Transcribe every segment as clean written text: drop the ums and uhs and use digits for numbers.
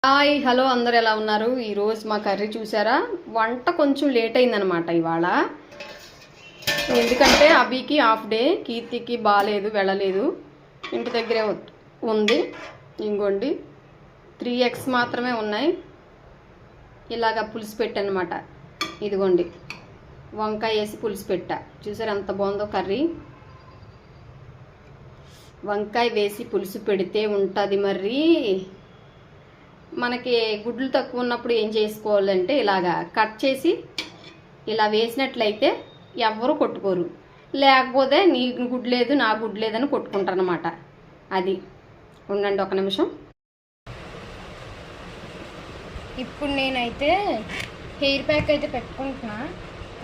Hi hello అందరు ఎలా ఉన్నారు? ఈరోజు మా కర్రీ చూసారా? వంట కొంచెం లేట్ అయిందనమాట ఇవాళ. ఎందుకంటే అభికి హాఫ్ డే, కీర్తికి బాగాలేదు, వెళ్ళలేదు, ఇంటి దగ్గరే ఉంది. ఇంకోండి 3 eggs మాత్రమే ఉన్నాయి. ఇలాగ పులుసు పెట్టనమాట. ఇదిగోండి వంకాయ వేసి పులుసు పెట్టా. చూసారా ఎంత బాగుందో కర్రీ. వంకాయ వేసి పులుసు పెడితే ఉంటుంది మరి. మనకి గుడ్లు తక్కువ ఉన్నప్పుడు ఏం చేసుకోవాలంటే ఇలాగా కట్ చేసి ఇలా వేసినట్లయితే ఎవ్వరూ కొట్టుకోరు. లేకపోతే నీ గుడ్డు లేదు నా గుడ్డు లేదని కొట్టుకుంటారు అనమాట. అది ఉండండి ఒక నిమిషం. ఇప్పుడు నేనైతే హెయిర్ ప్యాక్ అయితే పెట్టుకుంటున్నా.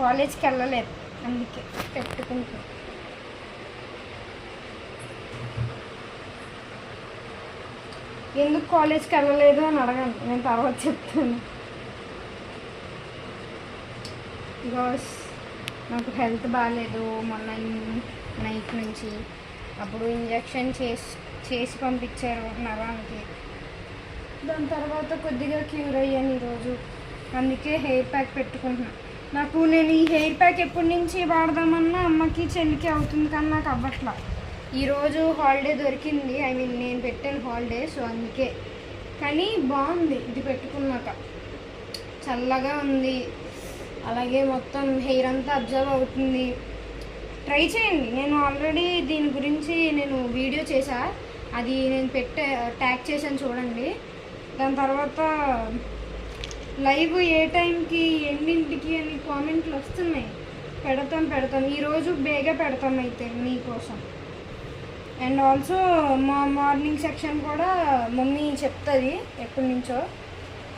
కాలేజ్కి వెళ్ళలేదు అందుకే పెట్టుకుంటున్నా. ఎందుకు కాలేజ్కి వెళ్ళలేదు అని అడగండి, నేను తర్వాత చెప్తాను. బికాస్ నాకు హెల్త్ బాగాలేదు మొన్న నైట్ నుంచి. అప్పుడు ఇంజెక్షన్ చేసి పంపించారు నరానికి. దాని తర్వాత కొద్దిగా క్యూర్ అయ్యాను ఈరోజు. అందుకే హెయిర్ ప్యాక్ పెట్టుకుంటున్నాను. నేను ఈ హెయిర్ ప్యాక్ ఎప్పటి నుంచి వాడదామన్నా అమ్మకి చెల్లికి అవుతుంది, కానీ నాకు అవ్వట్లా. ఈరోజు హాలిడే దొరికింది, నేను పెట్టాను హాలిడే, సో అందుకే. కానీ బాగుంది ఇది పెట్టుకున్నాక, చల్లగా ఉంది, అలాగే మొత్తం హెయిర్ అంతా అబ్జర్వ్ అవుతుంది. ట్రై చేయండి. నేను ఆల్రెడీ దీని గురించి వీడియో చేశా, అది నేను ట్యాగ్ చేశాను చూడండి. దాని తర్వాత లైవ్ ఏ టైంకి ఎన్నింటికి అని కామెంట్లు వస్తున్నాయి. పెడతాం ఈరోజు బేగా పెడతాం అయితే మీకోసం. అండ్ ఆల్సో మా మార్నింగ్ సెక్షన్ కూడా మమ్మీ చెప్తుంది ఎప్పటి నుంచో,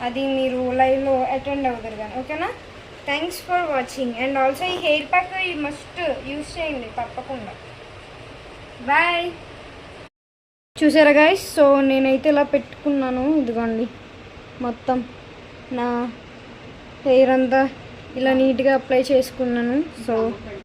అది మీరు లైవ్లో అటెండ్ అవుతారు కానీ. ఓకేనా? Thanks for watching. And also ఈ హెయిర్ ప్యాక్ మస్ట్ యూస్ చేయండి తప్పకుండా. బాయ్. చూసారా గైస్? సో నేనైతే ఇలా పెట్టుకున్నాను. ఇదిగోండి మొత్తం నా హెయిర్ అంతా ఇలా నీట్గా అప్లై చేసుకున్నాను. సో